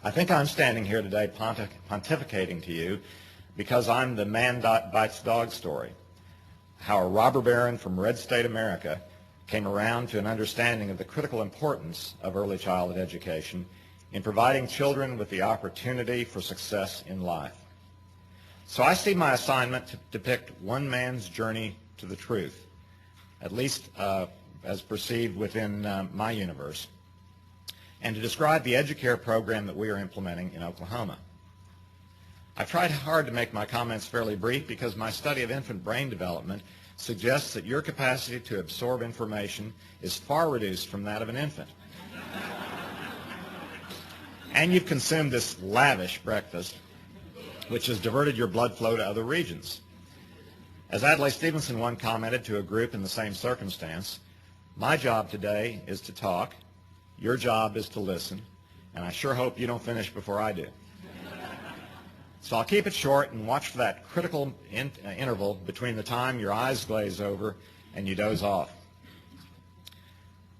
I think I'm standing here today pontificating to you because I'm the man bites dog story, how a robber baron from red state America came around to an understanding of the critical importance of early childhood education in providing children with the opportunity for success in life. So I see my assignment to depict one man's journey to the truth, at least as perceived within my universe, and to describe the EduCare program that we are implementing in Oklahoma. I've tried hard to make my comments fairly brief because my study of infant brain development suggests that your capacity to absorb information is far reduced from that of an infant. And you've consumed this lavish breakfast, which has diverted your blood flow to other regions. As Adlai Stevenson once commented to a group in the same circumstance, my job today is to talk, your job is to listen, and I sure hope you don't finish before I do. So I'll keep it short and watch for that critical interval between the time your eyes glaze over and you doze off.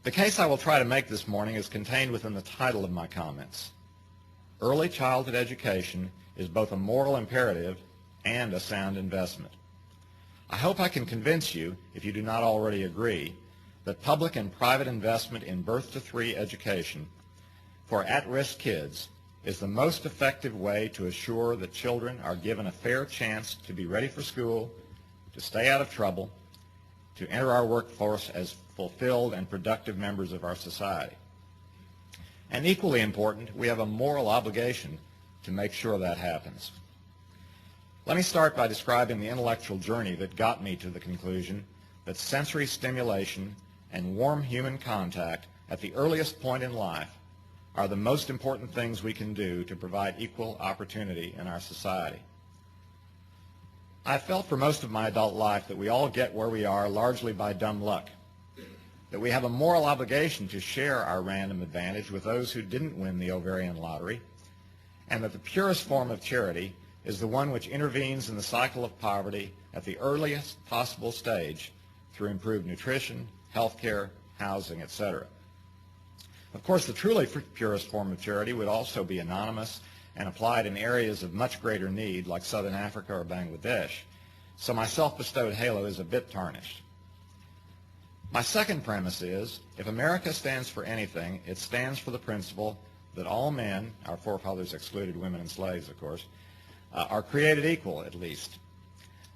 The case I will try to make this morning is contained within the title of my comments. Early childhood education is both a moral imperative and a sound investment. I hope I can convince you, if you do not already agree, that public and private investment in birth to 3 education for at-risk kids is the most effective way to assure that children are given a fair chance to be ready for school, to stay out of trouble, to enter our workforce as fulfilled and productive members of our society. And equally important, we have a moral obligation to make sure that happens. Let me start by describing the intellectual journey that got me to the conclusion that sensory stimulation and warm human contact at the earliest point in life are the most important things we can do to provide equal opportunity in our society. I've felt for most of my adult life that we all get where we are largely by dumb luck, that we have a moral obligation to share our random advantage with those who didn't win the ovarian lottery, and that the purest form of charity is the one which intervenes in the cycle of poverty at the earliest possible stage through improved nutrition, health care, housing, etc. Of course, the truly purest form of charity would also be anonymous and applied in areas of much greater need like Southern Africa or Bangladesh, so my self-bestowed halo is a bit tarnished. My second premise is, if America stands for anything, it stands for the principle that all men, our forefathers excluded women and slaves, of course, are created equal, at least,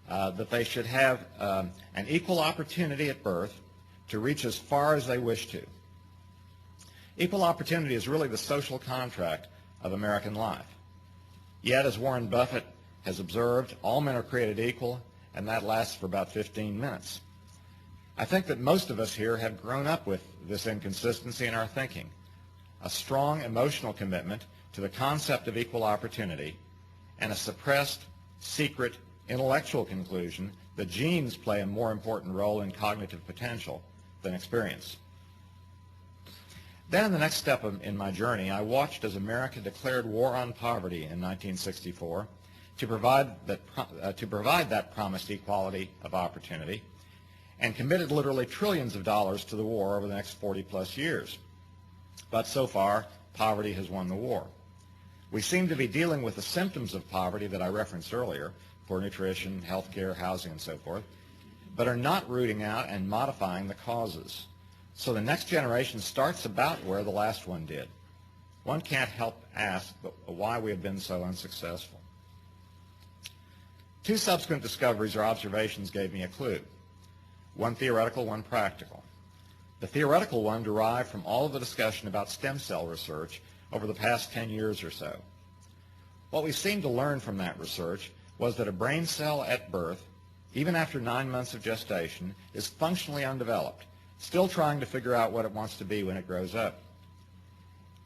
that they should have an equal opportunity at birth to reach as far as they wish to. Equal opportunity is really the social contract of American life. Yet, as Warren Buffett has observed, all men are created equal, and that lasts for about 15 minutes. I think that most of us here have grown up with this inconsistency in our thinking, a strong emotional commitment to the concept of equal opportunity, and a suppressed, secret, intellectual conclusion that genes play a more important role in cognitive potential than experience. Then in the next step in my journey, I watched as America declared war on poverty in 1964 to provide that promised equality of opportunity, and committed literally trillions of dollars to the war over the next 40-plus years. But so far, poverty has won the war. We seem to be dealing with the symptoms of poverty that I referenced earlier, poor nutrition, health care, housing, and so forth, but are not rooting out and modifying the causes. So the next generation starts about where the last one did. One can't help ask why we have been so unsuccessful. 2 subsequent discoveries or observations gave me a clue. One theoretical, one practical. The theoretical one derived from all of the discussion about stem cell research over the past 10 years or so. What we seemed to learn from that research was that a brain cell at birth, even after 9 months of gestation, is functionally undeveloped, still trying to figure out what it wants to be when it grows up.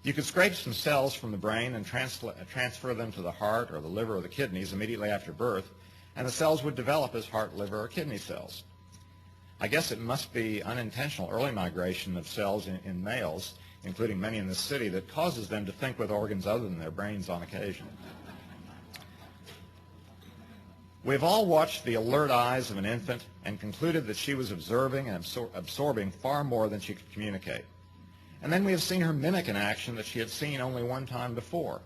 You could scrape some cells from the brain and transfer them to the heart or the liver or the kidneys immediately after birth, and the cells would develop as heart, liver, or kidney cells. I guess it must be unintentional early migration of cells in males, including many in this city, that causes them to think with organs other than their brains on occasion. We've all watched the alert eyes of an infant and concluded that she was observing and absorbing far more than she could communicate. And then we have seen her mimic an action that she had seen only one time before,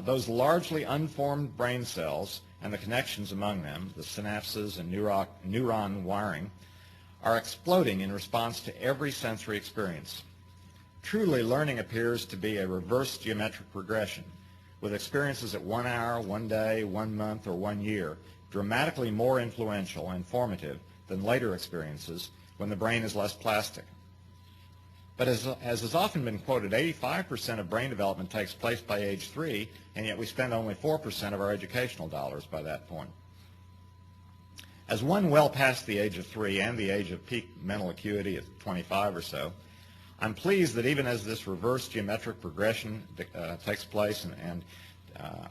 those largely unformed brain cells and the connections among them, the synapses and neuron wiring, are exploding in response to every sensory experience. Truly, learning appears to be a reverse geometric progression, with experiences at 1 hour, 1 day, 1 month, or 1 year dramatically more influential and formative than later experiences when the brain is less plastic. But as has often been quoted, 85% of brain development takes place by age 3, and yet we spend only 4% of our educational dollars by that point. As one well past the age of 3 and the age of peak mental acuity at 25 or so, I'm pleased that even as this reverse geometric progression takes place and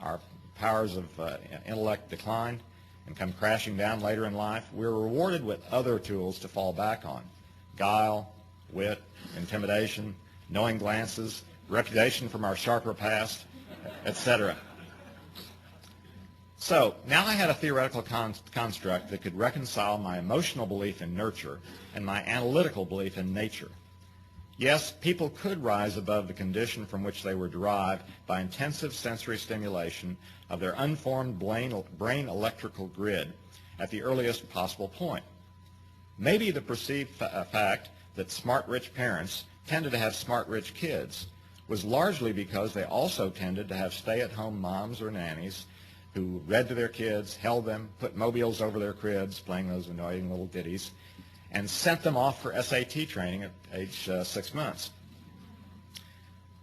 our powers of intellect decline and come crashing down later in life, we're rewarded with other tools to fall back on: guile, wit, intimidation, knowing glances, reputation from our sharper past, etc. So now I had a theoretical construct that could reconcile my emotional belief in nurture and my analytical belief in nature. Yes, people could rise above the condition from which they were derived by intensive sensory stimulation of their unformed brain electrical grid at the earliest possible point. Maybe the perceived fact that smart rich parents tended to have smart rich kids was largely because they also tended to have stay-at-home moms or nannies who read to their kids, held them, put mobiles over their cribs, playing those annoying little ditties, and sent them off for SAT training at age 6 months.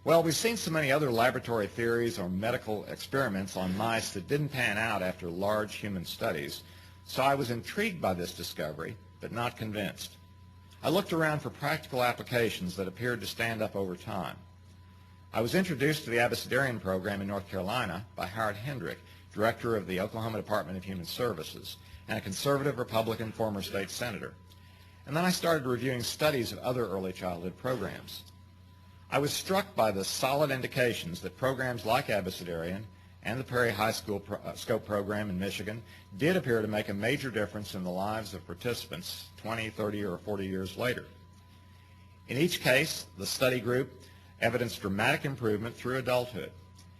Well, we've seen so many other laboratory theories or medical experiments on mice that didn't pan out after large human studies, so I was intrigued by this discovery, but not convinced. I looked around for practical applications that appeared to stand up over time. I was introduced to the Abecedarian program in North Carolina by Howard Hendrick, director of the Oklahoma Department of Human Services, and a conservative Republican former state senator. And then I started reviewing studies of other early childhood programs. I was struck by the solid indications that programs like Abecedarian and the Perry High School Scope program in Michigan did appear to make a major difference in the lives of participants 20, 30, or 40 years later. In each case, the study group evidenced dramatic improvement through adulthood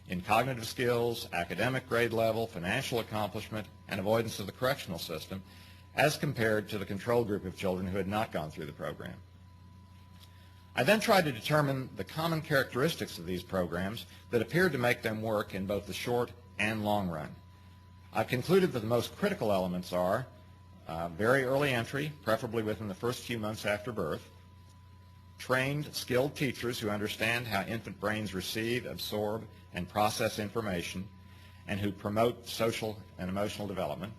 in cognitive skills, academic grade level, financial accomplishment, and avoidance of the correctional system, as compared to the control group of children who had not gone through the program. I then tried to determine the common characteristics of these programs that appeared to make them work in both the short and long run. I've concluded that the most critical elements are very early entry, preferably within the first few months after birth, trained, skilled teachers who understand how infant brains receive, absorb, and process information, and who promote social and emotional development,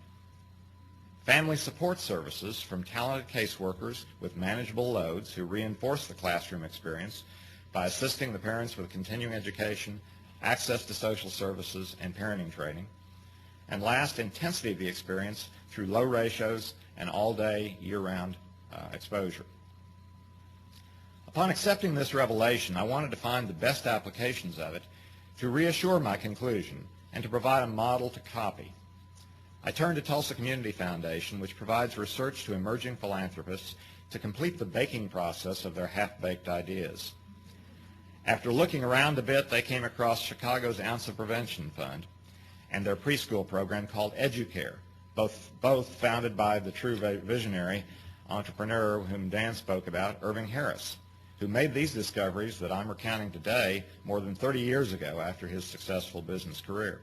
family support services from talented caseworkers with manageable loads who reinforce the classroom experience by assisting the parents with continuing education, access to social services, and parenting training. And last, intensity of the experience through low ratios and all-day, year-round exposure. Upon accepting this revelation, I wanted to find the best applications of it to reassure my conclusion and to provide a model to copy. I turned to Tulsa Community Foundation, which provides research to emerging philanthropists to complete the baking process of their half-baked ideas. After looking around a bit, they came across Chicago's Ounce of Prevention Fund and their preschool program called EduCare, both founded by the true visionary entrepreneur whom Dan spoke about, Irving Harris, who made these discoveries that I'm recounting today more than 30 years ago after his successful business career.